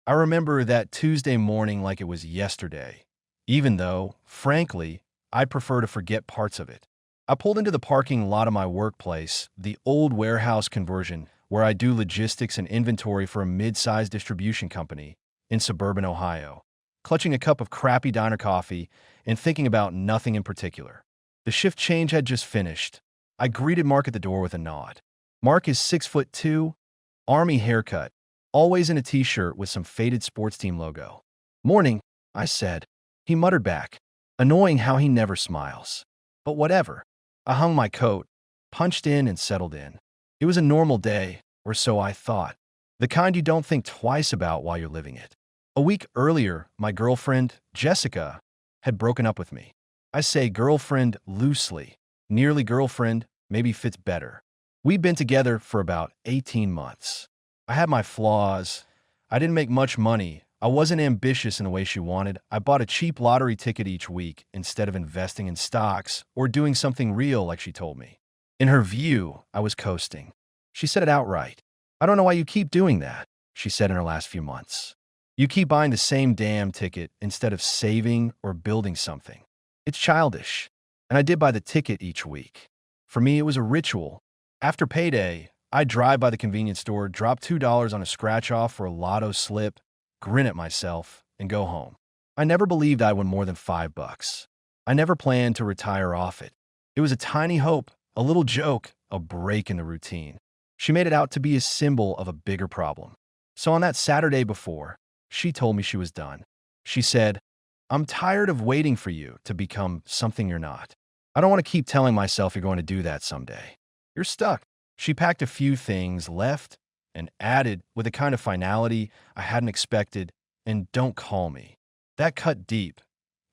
I remember that Tuesday morning like it was yesterday, even though, frankly, I'd prefer to forget parts of it. I pulled into the parking lot of my workplace, the old warehouse conversion where I do logistics and inventory for a mid-sized distribution company in suburban Ohio, clutching a cup of crappy diner coffee and thinking about nothing in particular. The shift change had just finished. I greeted Mark at the door with a nod. Mark is 6'2", army haircut, always in a t-shirt with some faded sports team logo. "Morning," I said. He muttered back. Annoying how he never smiles. But whatever. I hung my coat, punched in and settled in. It was a normal day, or so I thought. The kind you don't think twice about while you're living it. A week earlier, my girlfriend, Jessica, had broken up with me. I say girlfriend loosely. Nearly girlfriend maybe fits better. We'd been together for about 18 months. I had my flaws. I didn't make much money. I wasn't ambitious in the way she wanted. I bought a cheap lottery ticket each week instead of investing in stocks or doing something real like she told me. In her view, I was coasting. She said it outright. "I don't know why you keep doing that," she said in her last few months. "You keep buying the same damn ticket instead of saving or building something. It's childish." And I did buy the ticket each week. For me, it was a ritual. After payday, I'd drive by the convenience store, drop $2 on a scratch-off for a lotto slip, grin at myself, and go home. I never believed I'd win more than $5. I never planned to retire off it. It was a tiny hope, a little joke, a break in the routine. She made it out to be a symbol of a bigger problem. So on that Saturday before, she told me she was done. She said, "I'm tired of waiting for you to become something you're not. I don't want to keep telling myself you're going to do that someday. You're stuck." She packed a few things, left, and added, with a kind of finality I hadn't expected, "And don't call me." That cut deep.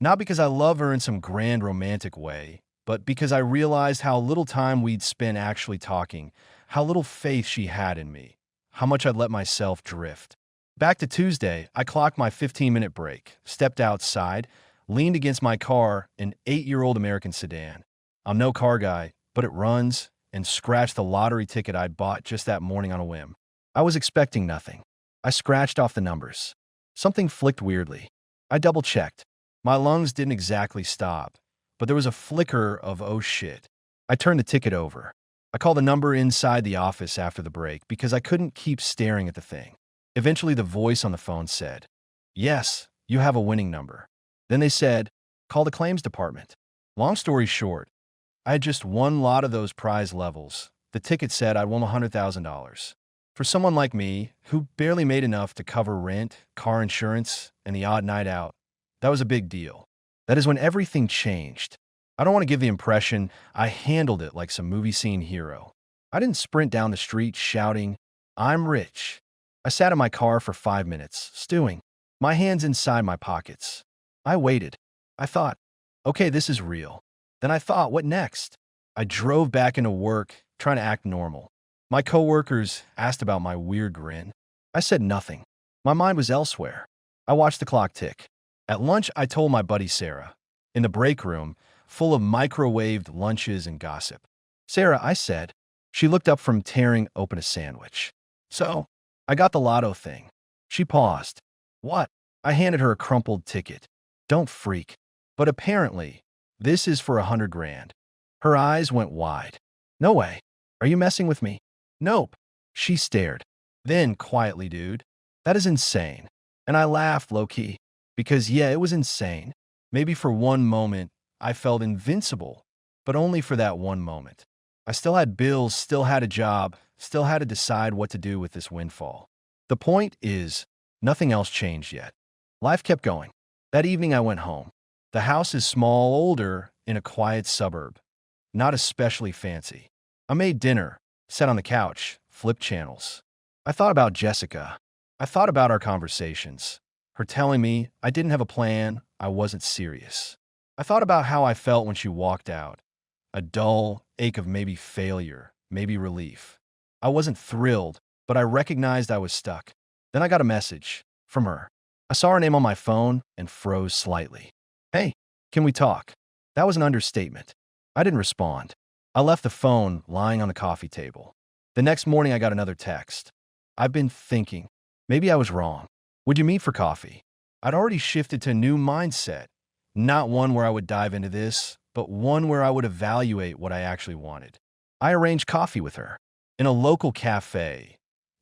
Not because I love her in some grand romantic way, but because I realized how little time we'd spent actually talking, how little faith she had in me, how much I'd let myself drift. Back to Tuesday, I clocked my 15-minute break, stepped outside, leaned against my car, an 8-year-old American sedan. I'm no car guy, but it runs, and scratched the lottery ticket I'd bought just that morning on a whim. I was expecting nothing. I scratched off the numbers. Something flicked weirdly. I double-checked. My lungs didn't exactly stop, but there was a flicker of "oh shit." I turned the ticket over. I called the number inside the office after the break because I couldn't keep staring at the thing. Eventually, the voice on the phone said, "Yes, you have a winning number." Then they said, "Call the claims department." Long story short, I had just one lot of those prize levels. The ticket said I'd won $100,000. For someone like me, who barely made enough to cover rent, car insurance, and the odd night out, that was a big deal. That is when everything changed. I don't want to give the impression I handled it like some movie scene hero. I didn't sprint down the street shouting, "I'm rich." I sat in my car for 5 minutes, stewing, my hands inside my pockets. I waited. I thought, okay, this is real. Then I thought, what next? I drove back into work, trying to act normal. My coworkers asked about my weird grin. I said nothing. My mind was elsewhere. I watched the clock tick. At lunch, I told my buddy Sarah. In the break room, full of microwaved lunches and gossip. "Sarah," I said. She looked up from tearing open a sandwich. "So, I got the lotto thing." She paused. "What?" I handed her a crumpled ticket. "Don't freak. But apparently, this is for 100 grand. Her eyes went wide. "No way. Are you messing with me?" "Nope." She stared. Then, quietly, "Dude, that is insane." And I laughed low-key. Because, yeah, it was insane. Maybe for one moment, I felt invincible. But only for that one moment. I still had bills, still had a job, still had to decide what to do with this windfall. The point is, nothing else changed yet. Life kept going. That evening, I went home. The house is small, older, in a quiet suburb. Not especially fancy. I made dinner, sat on the couch, flipped channels. I thought about Jessica. I thought about our conversations. Her telling me I didn't have a plan, I wasn't serious. I thought about how I felt when she walked out. A dull ache of maybe failure, maybe relief. I wasn't thrilled, but I recognized I was stuck. Then I got a message from her. I saw her name on my phone and froze slightly. "Hey, can we talk?" That was an understatement. I didn't respond. I left the phone lying on the coffee table. The next morning, I got another text. "I've been thinking. Maybe I was wrong." Would you meet for coffee? I'd already shifted to a new mindset, not one where I would dive into this, but one where I would evaluate what I actually wanted. I arranged coffee with her in a local cafe.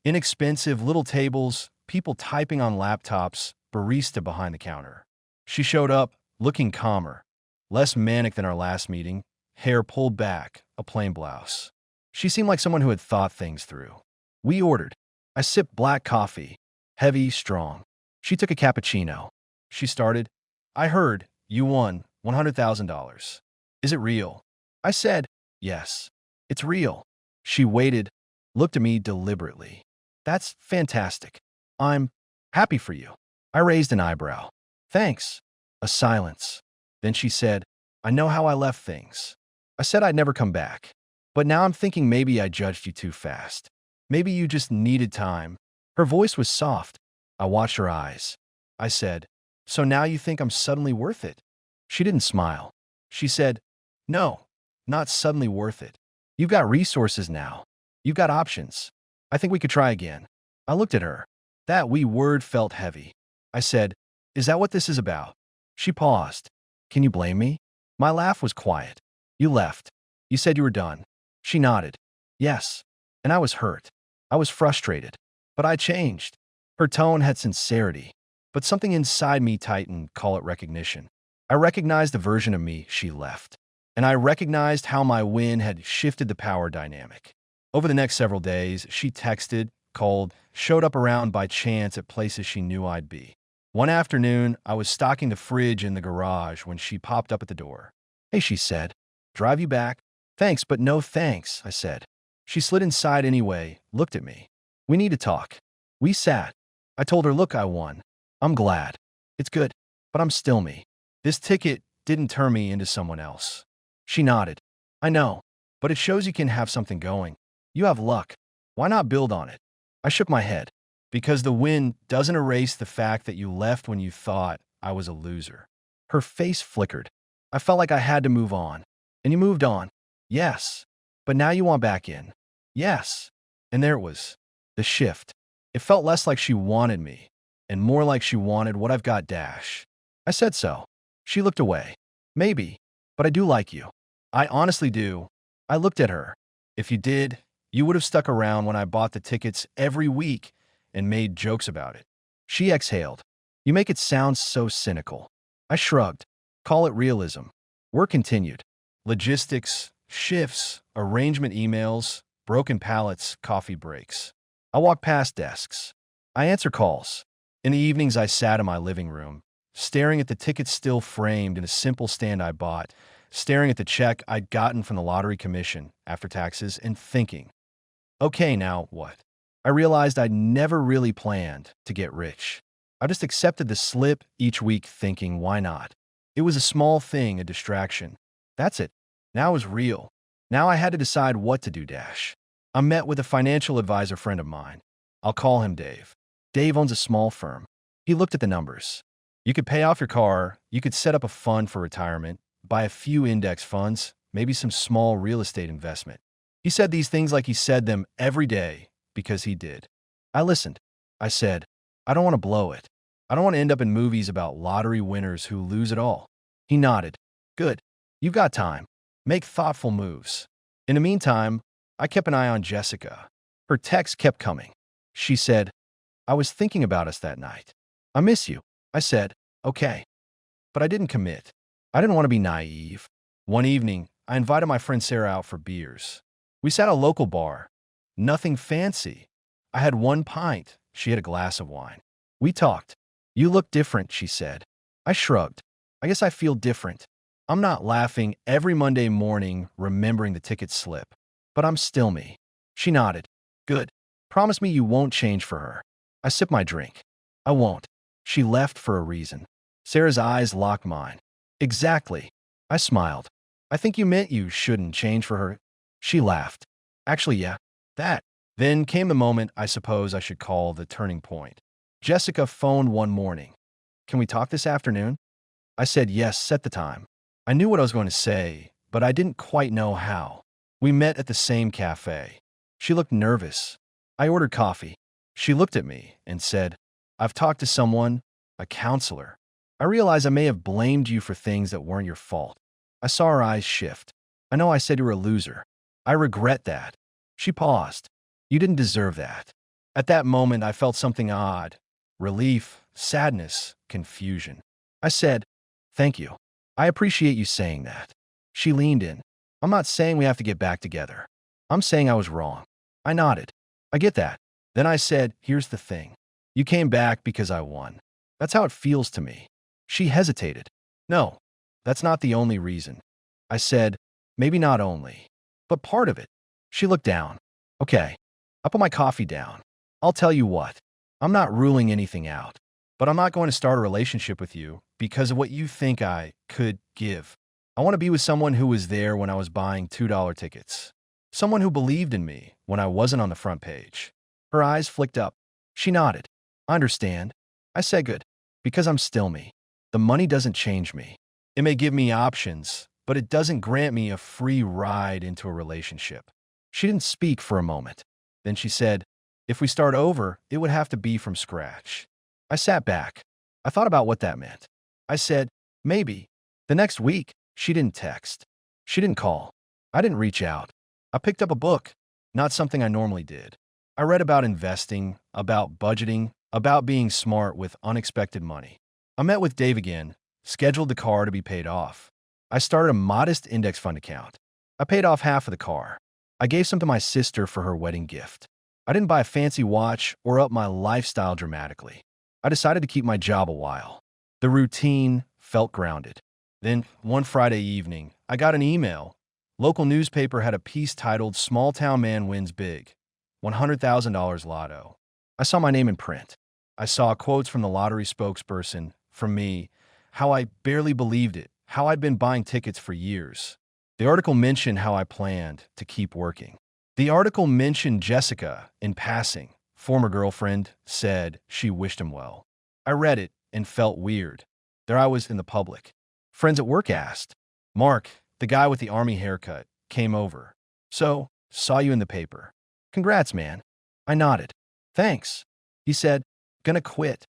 Inexpensive little tables, people typing on laptops, barista behind the counter. She showed up, looking calmer, less manic than our last meeting, hair pulled back, a plain blouse. She seemed like someone who had thought things through. We ordered. I sipped black coffee, heavy, strong. She took a cappuccino. She started, I heard you won $100,000. Is it real? I said, yes, it's real. She waited, looked at me deliberately. That's fantastic. I'm happy for you. I raised an eyebrow. Thanks. A silence. Then she said, I know how I left things. I said I'd never come back. But now I'm thinking maybe I judged you too fast. Maybe you just needed time. Her voice was soft. I watched her eyes. I said, so now you think I'm suddenly worth it? She didn't smile. She said, no, not suddenly worth it. You've got resources now. You've got options. I think we could try again. I looked at her. That wee word felt heavy. I said, is that what this is about? She paused. Can you blame me? My laugh was quiet. You left. You said you were done. She nodded. Yes. And I was hurt. I was frustrated. But I changed. Her tone had sincerity. But something inside me tightened, call it recognition. I recognized the version of me she left. And I recognized how my win had shifted the power dynamic. Over the next several days, she texted, called, showed up around by chance at places she knew I'd be. One afternoon, I was stocking the fridge in the garage when she popped up at the door. Hey, she said. Drive you back? Thanks, but no thanks, I said. She slid inside anyway, looked at me. We need to talk. We sat. I told her, look, I won. I'm glad. It's good, but I'm still me. This ticket didn't turn me into someone else. She nodded. I know, but it shows you can have something going. You have luck. Why not build on it? I shook my head. Because the win doesn't erase the fact that you left when you thought I was a loser. Her face flickered. I felt like I had to move on. And you moved on. Yes. But now you want back in. Yes. And there it was. The shift. It felt less like she wanted me, and more like she wanted what I've got dash. I said so. She looked away. Maybe. But I do like you. I honestly do. I looked at her. If you did, you would have stuck around when I bought the tickets every week and made jokes about it. She exhaled. You make it sound so cynical. I shrugged. Call it realism. Work continued. Logistics, shifts, arrangement emails, broken pallets, coffee breaks. I walked past desks. I answer calls. In the evenings, I sat in my living room, staring at the tickets still framed in a simple stand I bought, staring at the check I'd gotten from the lottery commission after taxes, and thinking, okay, now what? I realized I'd never really planned to get rich. I just accepted the slip each week thinking, why not? It was a small thing, a distraction. That's it. Now it was real. Now I had to decide what to do dash. I met with a financial advisor friend of mine. I'll call him Dave. Dave owns a small firm. He looked at the numbers. You could pay off your car, you could set up a fund for retirement, buy a few index funds, maybe some small real estate investment. He said these things like he said them every day because he did. I listened. I said, I don't want to blow it. I don't want to end up in movies about lottery winners who lose it all. He nodded. Good. You've got time. Make thoughtful moves. In the meantime, I kept an eye on Jessica. Her texts kept coming. She said, I was thinking about us that night. I miss you. I said, okay. But I didn't commit. I didn't want to be naive. One evening, I invited my friend Sarah out for beers. We sat at a local bar. Nothing fancy. I had one pint. She had a glass of wine. We talked. You look different, she said. I shrugged. I guess I feel different. I'm not laughing every Monday morning remembering the ticket slip. But I'm still me. She nodded. Good. Promise me you won't change for her. I sipped my drink. I won't. She left for a reason. Sarah's eyes locked mine. Exactly. I smiled. I think you meant you shouldn't change for her. She laughed. Actually, yeah. That. Then came the moment I suppose I should call the turning point. Jessica phoned one morning. Can we talk this afternoon? I said yes, set the time. I knew what I was going to say, but I didn't quite know how. We met at the same cafe. She looked nervous. I ordered coffee. She looked at me and said, I've talked to someone, a counselor. I realize I may have blamed you for things that weren't your fault. I saw her eyes shift. I know I said you were a loser. I regret that. She paused. You didn't deserve that. At that moment, I felt something odd. Relief, sadness, confusion. I said, thank you. I appreciate you saying that. She leaned in. I'm not saying we have to get back together. I'm saying I was wrong. I nodded. I get that. Then I said, here's the thing. You came back because I won. That's how it feels to me. She hesitated. No, that's not the only reason. I said, maybe not only, but part of it. She looked down. Okay. I put my coffee down. I'll tell you what. I'm not ruling anything out, but I'm not going to start a relationship with you because of what you think I could give. I want to be with someone who was there when I was buying $2 tickets. Someone who believed in me when I wasn't on the front page. Her eyes flicked up. She nodded. I understand. I said good. Because I'm still me. The money doesn't change me. It may give me options, but it doesn't grant me a free ride into a relationship. She didn't speak for a moment. Then she said, if we start over, it would have to be from scratch. I sat back. I thought about what that meant. I said, maybe. The next week, she didn't text. She didn't call. I didn't reach out. I picked up a book, not something I normally did. I read about investing, about budgeting, about being smart with unexpected money. I met with Dave again, scheduled the car to be paid off. I started a modest index fund account. I paid off half of the car. I gave some to my sister for her wedding gift. I didn't buy a fancy watch or up my lifestyle dramatically. I decided to keep my job a while. The routine felt grounded. Then, one Friday evening, I got an email. Local newspaper had a piece titled Small Town Man Wins Big, $100,000 lotto. I saw my name in print. I saw quotes from the lottery spokesperson, from me, how I barely believed it, how I'd been buying tickets for years. The article mentioned how I planned to keep working. The article mentioned Jessica in passing. Former girlfriend said she wished him well. I read it and felt weird. There I was in the public. Friends at work asked. Mark, the guy with the army haircut, came over. So, saw you in the paper. Congrats, man. I nodded. Thanks. He said, gonna quit.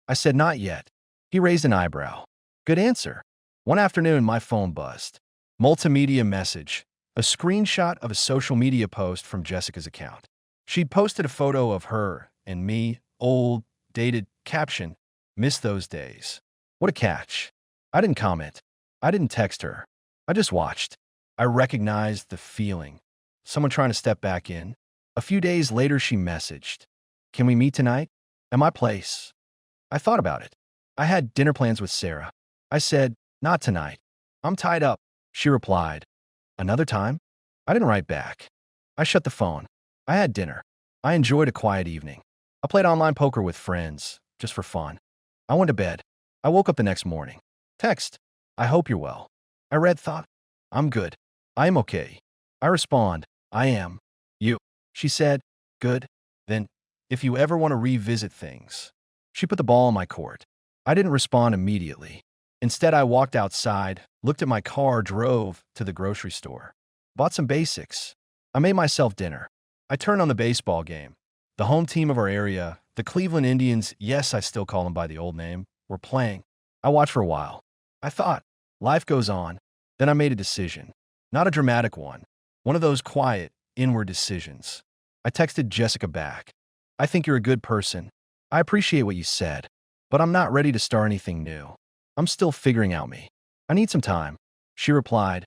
I said, not yet. He raised an eyebrow. Good answer. One afternoon, my phone buzzed. Multimedia message. A screenshot of a social media post from Jessica's account. She'd posted a photo of her and me, old, dated, caption, miss those days. What a catch. I didn't comment. I didn't text her. I just watched. I recognized the feeling. Someone trying to step back in. A few days later, she messaged. Can we meet tonight? At my place. I thought about it. I had dinner plans with Sarah. I said, not tonight. I'm tied up. She replied, another time? I didn't write back. I shut the phone. I had dinner. I enjoyed a quiet evening. I played online poker with friends, just for fun. I went to bed. I woke up the next morning. Text. I hope you're well. I read thought. I'm good. I am okay. I respond. I am. You. She said, good. Then, if you ever want to revisit things. She put the ball in my court. I didn't respond immediately. Instead, I walked outside, looked at my car, drove to the grocery store. Bought some basics. I made myself dinner. I turned on the baseball game. The home team of our area, the Cleveland Indians, yes, I still call them by the old name, were playing. I watched for a while. I thought, life goes on. Then I made a decision. Not a dramatic one. One of those quiet, inward decisions. I texted Jessica back. I think you're a good person. I appreciate what you said, but I'm not ready to start anything new. I'm still figuring out me. I need some time. She replied,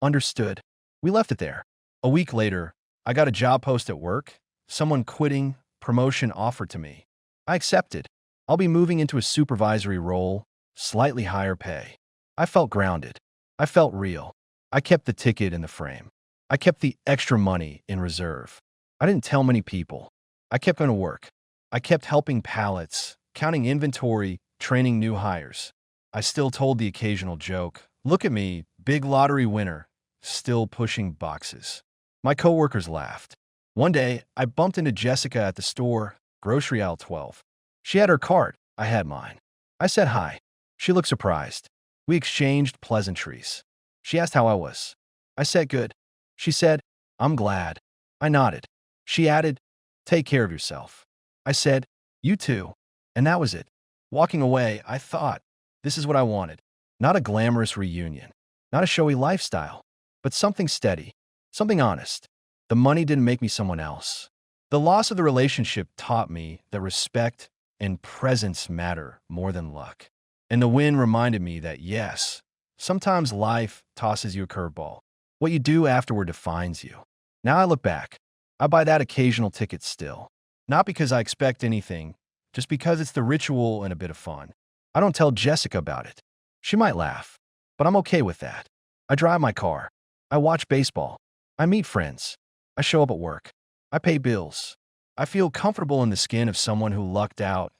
understood. We left it there. A week later, I got a job post at work. Someone quitting, promotion offered to me. I accepted. I'll be moving into a supervisory role, slightly higher pay. I felt grounded. I felt real. I kept the ticket in the frame. I kept the extra money in reserve. I didn't tell many people. I kept going to work. I kept helping pallets, counting inventory, training new hires. I still told the occasional joke. Look at me, big lottery winner, still pushing boxes. My coworkers laughed. One day, I bumped into Jessica at the store, grocery aisle 12. She had her cart. I had mine. I said hi. She looked surprised. We exchanged pleasantries. She asked how I was. I said good. She said, I'm glad. I nodded. She added, take care of yourself. I said, you too. And that was it. Walking away, I thought, this is what I wanted. Not a glamorous reunion, not a showy lifestyle, but something steady, something honest. The money didn't make me someone else. The loss of the relationship taught me that respect and presence matter more than luck. And the win reminded me that yes, sometimes life tosses you a curveball. What you do afterward defines you. Now I look back. I buy that occasional ticket still. Not because I expect anything, just because it's the ritual and a bit of fun. I don't tell Jessica about it. She might laugh, but I'm okay with that. I drive my car. I watch baseball. I meet friends. I show up at work. I pay bills. I feel comfortable in the skin of someone who lucked out,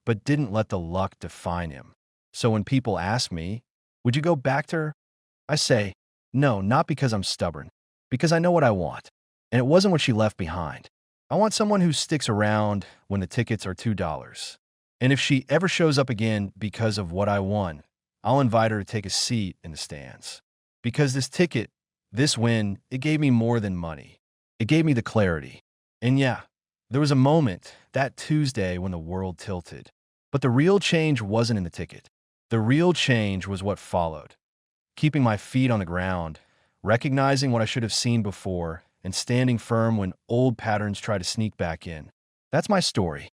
but didn't let the luck define him. So when people ask me, would you go back to her? I say, no, not because I'm stubborn, because I know what I want. And it wasn't what she left behind. I want someone who sticks around when the tickets are $2. And if she ever shows up again because of what I won, I'll invite her to take a seat in the stands. Because this ticket, this win, it gave me more than money. It gave me the clarity. And yeah, there was a moment, that Tuesday, when the world tilted. But the real change wasn't in the ticket. The real change was what followed. Keeping my feet on the ground, recognizing what I should have seen before, and standing firm when old patterns try to sneak back in. That's my story.